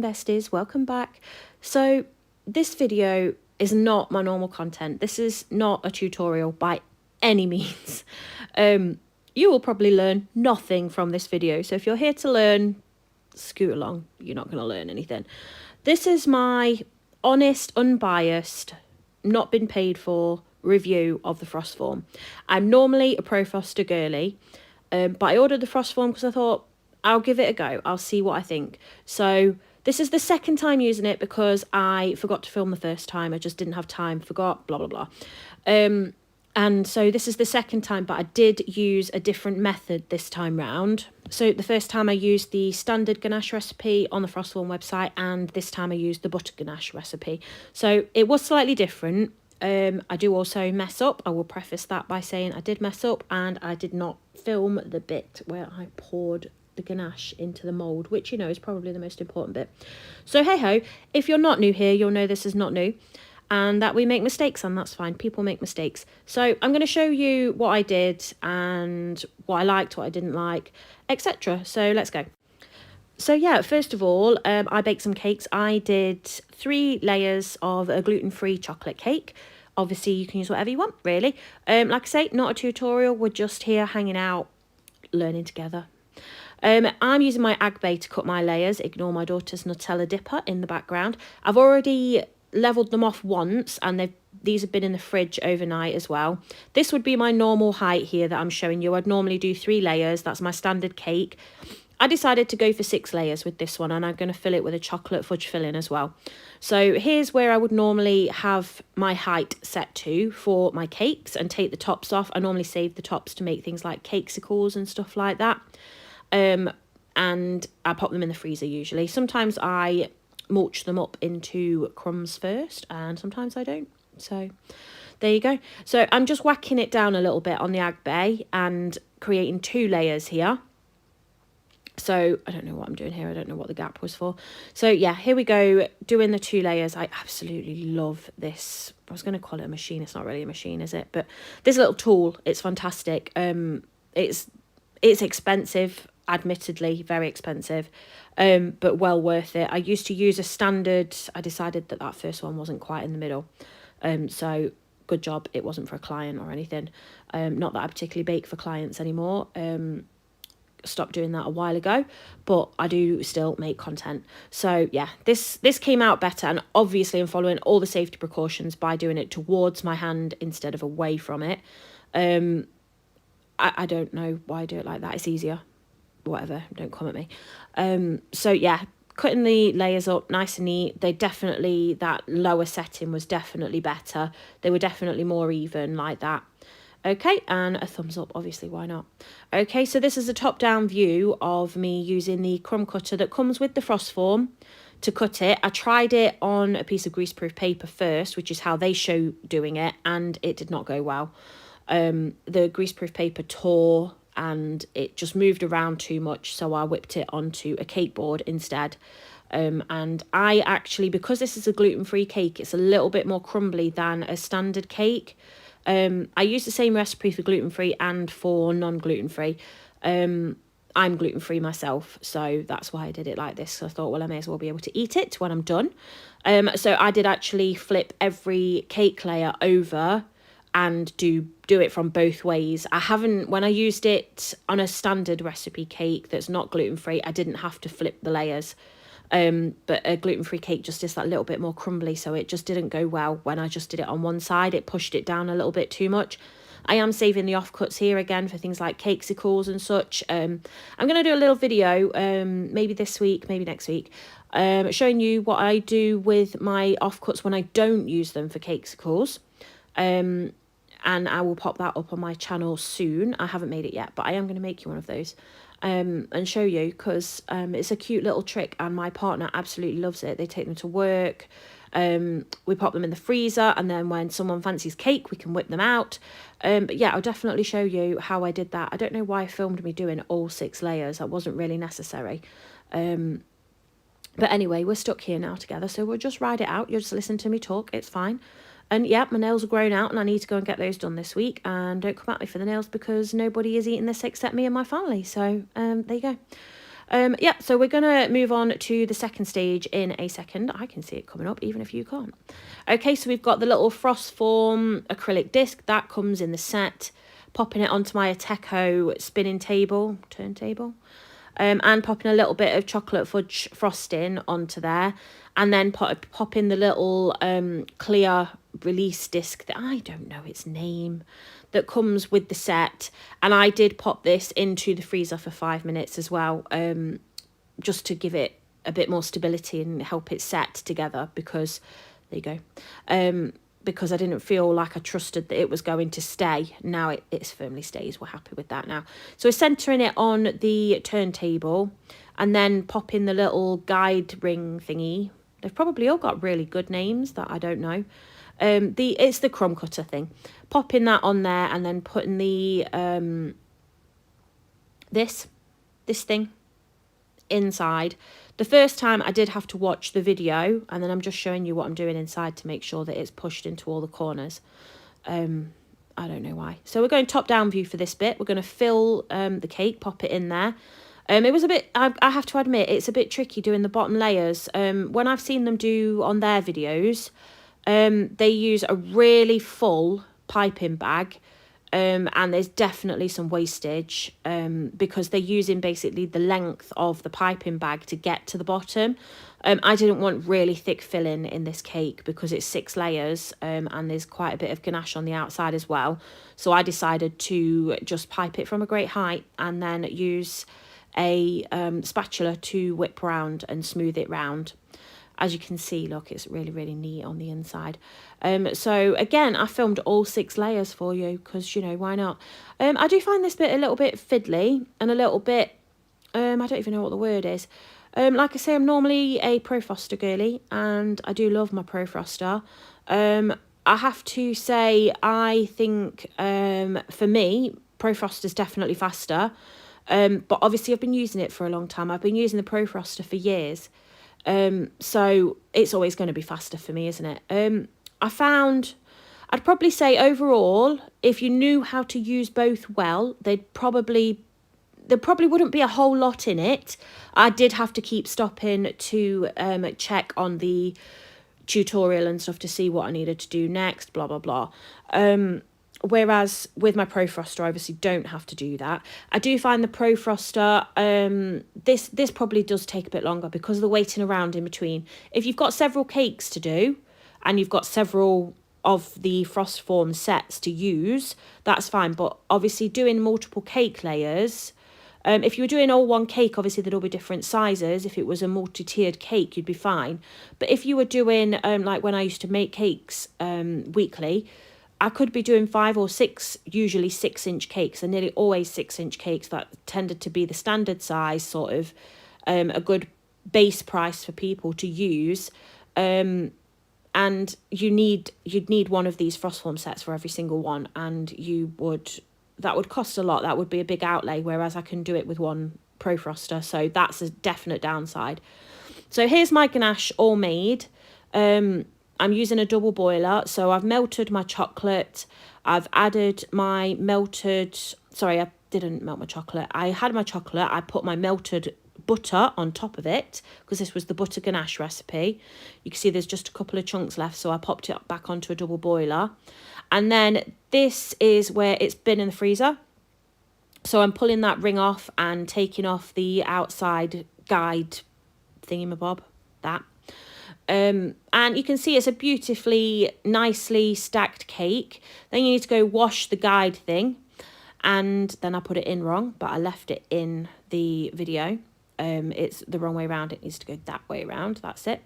baking besties, welcome back. So this video is not my normal content. This is not a tutorial by any means. You will probably learn nothing from this video, so if you're here to learn, scoot along. You're not going to learn anything. This is my honest, unbiased, not been paid for review of the FROSTFORM. I'm normally a Pro Froster girly, but I ordered the FROSTFORM because I thought I'll give it a go. I'll see what I think. So this is the second time using it because I forgot to film the first time. I just didn't have time, forgot, blah, blah, blah. And so this is the second time, but I did use a different method this time round. So the first time I used the standard ganache recipe on the FROSTFORM website, and this time I used the butter ganache recipe. So it was slightly different. I do also mess up. I will preface that by saying I did mess up and I did not film the bit where I poured the ganache into the mould, which, you know, is probably the most important bit. So hey ho, if you're not new here, you'll know this is not new and that we make mistakes, and that's fine. People make mistakes. So I'm going to show you what I did and what I liked, what I didn't like, etc. So let's go. So yeah, first of all, I baked some cakes. I did 3 layers of a gluten-free chocolate cake. Obviously, you can use whatever you want, really. Like I say, not a tutorial. We're just here hanging out, learning together. I'm using my Agbe to cut my layers. Ignore my daughter's Nutella dipper in the background. I've already leveled them off once, and these have been in the fridge overnight as well. This would be my normal height here that I'm showing you. I'd normally do 3 layers. That's my standard cake. I decided to go for 6 layers with this one, and I'm going to fill it with a chocolate fudge filling as well. So here's where I would normally have my height set to for my cakes and take the tops off. I normally save the tops to make things like cakesicles and stuff like that. And I pop them in the freezer usually. Sometimes I mulch them up into crumbs first, and sometimes I don't. So there you go. So I'm just whacking it down a little bit on the Agbe and creating 2 layers here. So I don't know what I'm doing here. I don't know what the gap was for. So yeah, here we go, doing the 2 layers. I absolutely love this. I was going to call it a machine. It's not really a machine, is it? But this little tool, it's fantastic. It's expensive, admittedly, very expensive, but well worth it. I used to use a standard. I decided that first one wasn't quite in the middle. So good job. It wasn't for a client or anything. Not that I particularly bake for clients anymore. Stopped doing that a while ago, but I do still make content. So yeah, this came out better, and obviously I'm following all the safety precautions by doing it towards my hand instead of away from it. I don't know why I do it like that. It's easier. Whatever, don't come at me. So yeah, cutting the layers up nice and neat. That lower setting was definitely better. They were definitely more even like that. Okay, and a thumbs up, obviously, why not? Okay, so this is a top-down view of me using the crumb cutter that comes with the FROSTFORM to cut it. I tried it on a piece of greaseproof paper first, which is how they show doing it, and it did not go well. The greaseproof paper tore and it just moved around too much, so I whipped it onto a cake board instead. And I actually, because this is a gluten-free cake, it's a little bit more crumbly than a standard cake. I use the same recipe for gluten-free and for non-gluten-free. I'm gluten-free myself, so that's why I did it like this. So I thought, well, I may as well be able to eat it when I'm done. So I did actually flip every cake layer over and do it from both ways. When I used it on a standard recipe cake that's not gluten-free, I didn't have to flip the layers. But a gluten-free cake just is that little bit more crumbly, so it just didn't go well when I just did it on one side. It pushed it down a little bit too much. I am saving the offcuts here again for things like cakesicles and such. I'm going to do a little video, maybe this week, maybe next week, showing you what I do with my offcuts when I don't use them for cakesicles. And I will pop that up on my channel soon. I haven't made it yet, but I am going to make you one of those. And show you, because it's a cute little trick and my partner absolutely loves it. They take them to work, we pop them in the freezer, and then when someone fancies cake we can whip them out. But yeah, I'll definitely show you how I did that. I don't know why I filmed me doing all 6 layers. That wasn't really necessary. But anyway, we're stuck here now together, so we'll just ride it out. You'll just listen to me talk, it's fine. And yeah, my nails are grown out and I need to go and get those done this week. And don't come at me for the nails because nobody is eating this except me and my family. So there you go. Yeah, so we're going to move on to the second stage in a second. I can see it coming up, even if you can't. Okay, so we've got the little FROSTFORM acrylic disc. That comes in the set. Popping it onto my Ateco spinning table, turntable. And popping a little bit of chocolate fudge frosting onto there. And then popping the little clear release disc that I don't know its name, that comes with the set. And I did pop this into the freezer for 5 minutes as well, just to give it a bit more stability and help it set together, because there you go, because I didn't feel like I trusted that it was going to stay. Now it's firmly stays. We're happy with that now. So we're centering it on the turntable and then popping the little guide ring thingy. They've probably all got really good names that I don't know. It's the crumb cutter thing. Popping that on there and then putting the this thing inside. The first time I did have to watch the video, and then I'm just showing you what I'm doing inside to make sure that it's pushed into all the corners. I don't know why. So we're going top down view for this bit. We're going to fill the cake, pop it in there. It was a bit, I have to admit, it's a bit tricky doing the bottom layers. When I've seen them do on their videos, they use a really full piping bag, and there's definitely some wastage, because they're using basically the length of the piping bag to get to the bottom. I didn't want really thick filling in this cake because it's 6 layers, and there's quite a bit of ganache on the outside as well. So I decided to just pipe it from a great height and then use a spatula to whip round and smooth it round. As you can see, look, it's really, really neat on the inside. So again, I filmed all 6 layers for you because, you know, why not? I do find this bit a little bit fiddly and a little bit, I don't even know what the word is. Like I say, I'm normally a Pro Froster girly and I do love my Pro Froster. I have to say, I think for me, Pro Froster's definitely faster. But obviously I've been using it for a long time. I've been using the Pro Froster for years. So it's always going to be faster for me, isn't it? I found, I'd probably say overall, if you knew how to use both well, there probably wouldn't be a whole lot in it. I did have to keep stopping to check on the tutorial and stuff to see what I needed to do next, blah, blah, blah. Whereas with my Pro Froster, I obviously don't have to do that. I do find the Pro Froster, this probably does take a bit longer because of the waiting around in between. If you've got several cakes to do and you've got several of the FROSTFORM sets to use, that's fine. But obviously doing multiple cake layers, if you were doing all one cake, obviously there'd all be different sizes. If it was a multi-tiered cake, you'd be fine. But if you were doing, like when I used to make cakes weekly, I could be doing 5 or 6, usually 6-inch cakes, and nearly always 6-inch cakes. That tended to be the standard size, sort of a good base price for people to use. And you'd need one of these FROSTFORM sets for every single one, and that would cost a lot. That would be a big outlay, whereas I can do it with one Pro Froster. So that's a definite downside. So here's my ganache all made. I'm using a double boiler, so I've melted my chocolate. I've added my sorry, I didn't melt my chocolate. I had my chocolate, I put my melted butter on top of it, because this was the butter ganache recipe. You can see there's just a couple of chunks left, so I popped it back onto a double boiler. And then this is where it's been in the freezer. So I'm pulling that ring off and taking off the outside guide thingamabob, that. And you can see it's a beautifully, nicely stacked cake. Then you need to go wash the guide thing. And then I put it in wrong, but I left it in the video. It's the wrong way around. It needs to go that way around. That's it.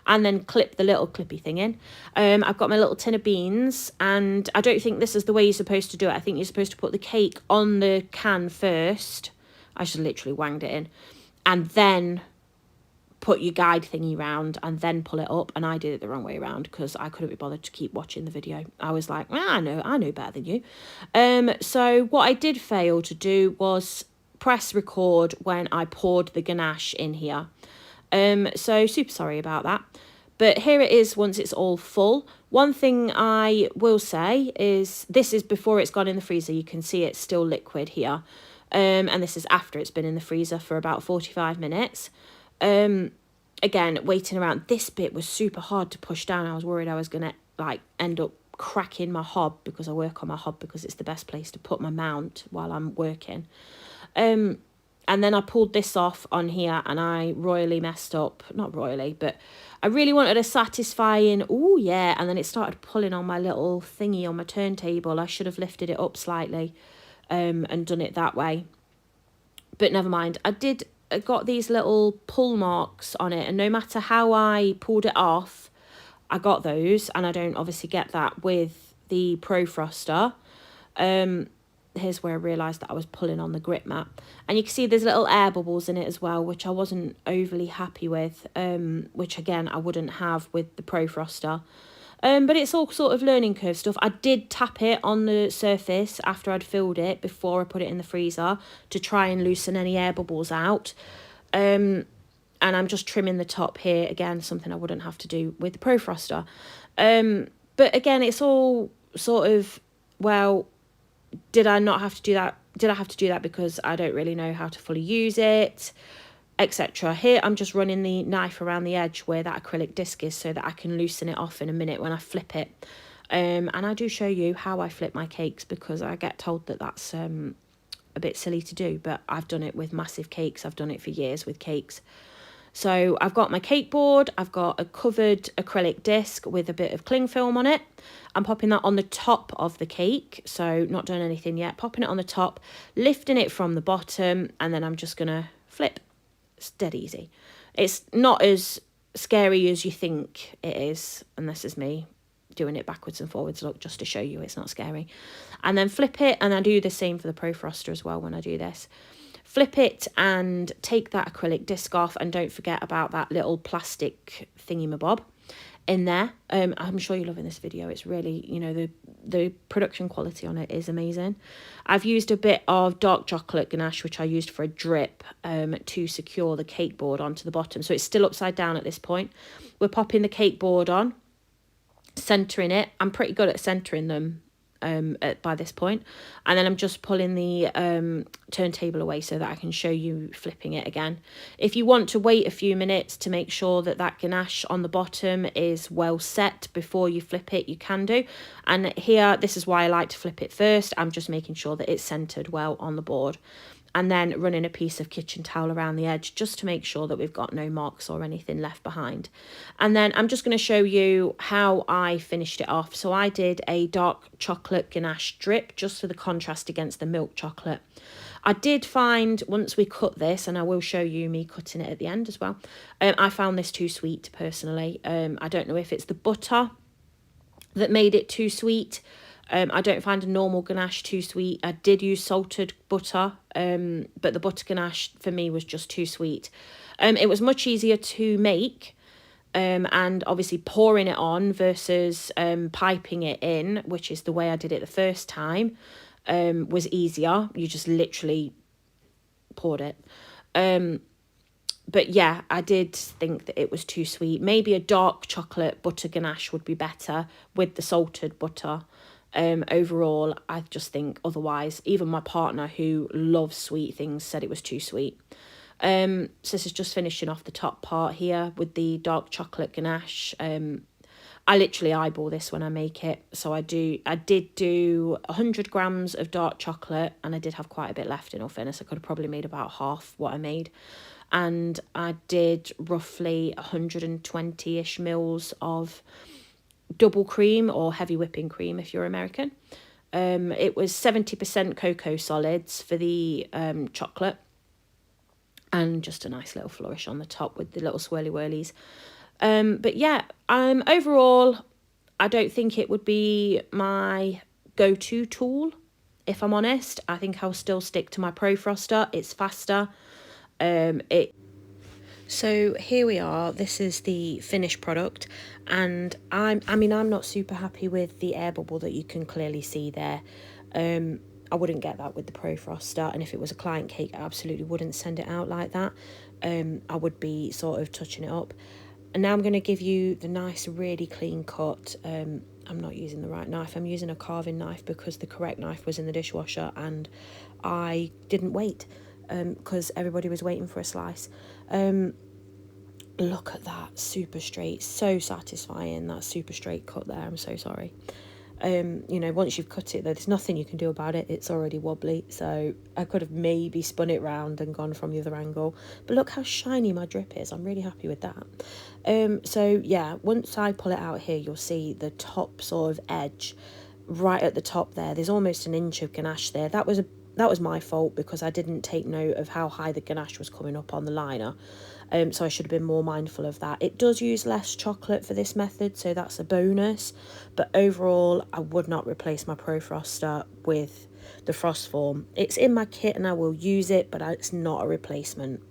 And then clip the little clippy thing in. I've got my little tin of beans, and I don't think this is the way you're supposed to do it. I think you're supposed to put the cake on the can first. I just literally wanged it in. And then put your guide thingy round and then pull it up, and I did it the wrong way around because I couldn't be bothered to keep watching the video. I was like, I know better than you. So what I did fail to do was press record when I poured the ganache in here. So super sorry about that. But here it is once it's all full. One thing I will say is this is before it's gone in the freezer. You can see it's still liquid here. And this is after it's been in the freezer for about 45 minutes. Again, waiting around. This bit was super hard to push down. I was worried I was going to like end up cracking my hob, because I work on my hob because it's the best place to put my mount while I'm working. And then I pulled this off on here and I royally messed up. Not royally, but I really wanted a satisfying, oh yeah, and then it started pulling on my little thingy on my turntable. I should have lifted it up slightly and done it that way. But never mind. I got these little pull marks on it, and no matter how I pulled it off, I got those, and I don't obviously get that with the Pro Froster. Here's where I realised that I was pulling on the grip mat, and you can see there's little air bubbles in it as well, which I wasn't overly happy with, which again I wouldn't have with the Pro Froster. But it's all sort of learning curve stuff. I did tap it on the surface after I'd filled it before I put it in the freezer to try and loosen any air bubbles out. And I'm just trimming the top here, again, something I wouldn't have to do with the Pro Froster. But again, it's all sort of, well, did I not have to do that? Did I have to do that because I don't really know how to fully use it, etc. Here I'm just running the knife around the edge where that acrylic disc is so that I can loosen it off in a minute when I flip it. And I do show you how I flip my cakes, because I get told that that's a bit silly to do, but I've done it with massive cakes. I've done it for years with cakes. So I've got my cake board, I've got a covered acrylic disc with a bit of cling film on it. I'm popping that on the top of the cake, so not doing anything yet. Popping it on the top, lifting it from the bottom, and then I'm just going to flip. It's dead easy. It's not as scary as you think it is, and this is me doing it backwards and forwards, look, just to show you it's not scary. And then flip it, and I do the same for the Pro Froster as well when I do this. Flip it and take that acrylic disc off, and don't forget about that little plastic thingy-mabob in there. I'm sure you're loving this video. It's really, you know, the production quality on it is amazing. I've used a bit of dark chocolate ganache, which I used for a drip, to secure the cake board onto the bottom. So it's still upside down at this point. We're popping the cake board on, centering it. I'm pretty good at centering them by this point, and then I'm just pulling the turntable away so that I can show you flipping it again. If you want to wait a few minutes to make sure that that ganache on the bottom is well set before you flip it, you can do. And here, this is why I like to flip it first. I'm just making sure that it's centered well on the board, and then running a piece of kitchen towel around the edge just to make sure that we've got no marks or anything left behind. And then I'm just going to show you how I finished it off. So I did a dark chocolate ganache drip just for the contrast against the milk chocolate. I did find, once we cut this, and I will show you me cutting it at the end as well, I found this too sweet personally. I don't know if it's the butter that made it too sweet. I don't find a normal ganache too sweet. I did use salted butter, but the butter ganache for me was just too sweet. It was much easier to make, and obviously pouring it on versus piping it in, which is the way I did it the first time, was easier. You just literally poured it. But yeah, I did think that it was too sweet. Maybe a dark chocolate butter ganache would be better with the salted butter. Overall, I just think otherwise. Even my partner, who loves sweet things, said it was too sweet. So this is just finishing off the top part here with the dark chocolate ganache. I literally eyeball this when I make it. So I did do 100 grams of dark chocolate, and I did have quite a bit left, in all fairness. I could have probably made about half what I made. And I did roughly 120-ish mils of double cream, or heavy whipping cream if you're American. It was 70% cocoa solids for the chocolate, and just a nice little flourish on the top with the little swirly whirlies. But yeah, overall, I don't think it would be my go-to tool, if I'm honest. I think I'll still stick to my Pro Froster. It's faster. So here we are. This is the finished product, and I'm not super happy with the air bubble that you can clearly see there. I wouldn't get that with the Pro Froster, and if it was a client cake, I absolutely wouldn't send it out like that. I would be sort of touching it up. And now I'm going to give you the nice, really clean cut. I I'm not using the right knife. I'm using a carving knife because the correct knife was in the dishwasher and I didn't wait because everybody was waiting for a slice. Look at that, super straight, so satisfying, that super straight cut there. I'm so sorry. You know, once you've cut it though, there's nothing you can do about it. It's already wobbly, so I could have maybe spun it round and gone from the other angle, but look how shiny my drip is. I'm really happy with that. So yeah, once I pull it out here, you'll see the top sort of edge right at the top there. There's almost an inch of ganache there. That was my fault because I didn't take note of how high the ganache was coming up on the liner. So I should have been more mindful of that. It does use less chocolate for this method, so that's a bonus. But overall, I would not replace my Pro Froster with the FROSTFORM. It's in my kit and I will use it, but it's not a replacement.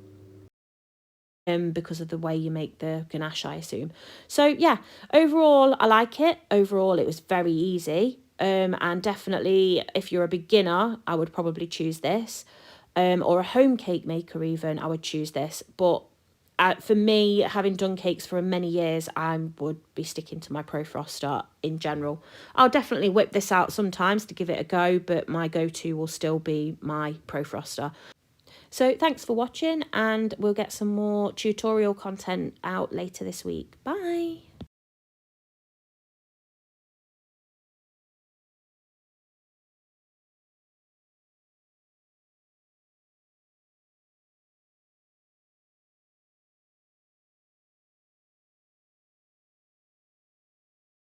Because of the way you make the ganache, I assume. So yeah, overall, I like it. Overall, it was very easy. And definitely, if you're a beginner, I would probably choose this. Or a home cake maker even, I would choose this. But for me, having done cakes for many years, I would be sticking to my Pro Froster in general. I'll definitely whip this out sometimes to give it a go, but my go-to will still be my Pro Froster. So thanks for watching, and we'll get some more tutorial content out later this week. Bye!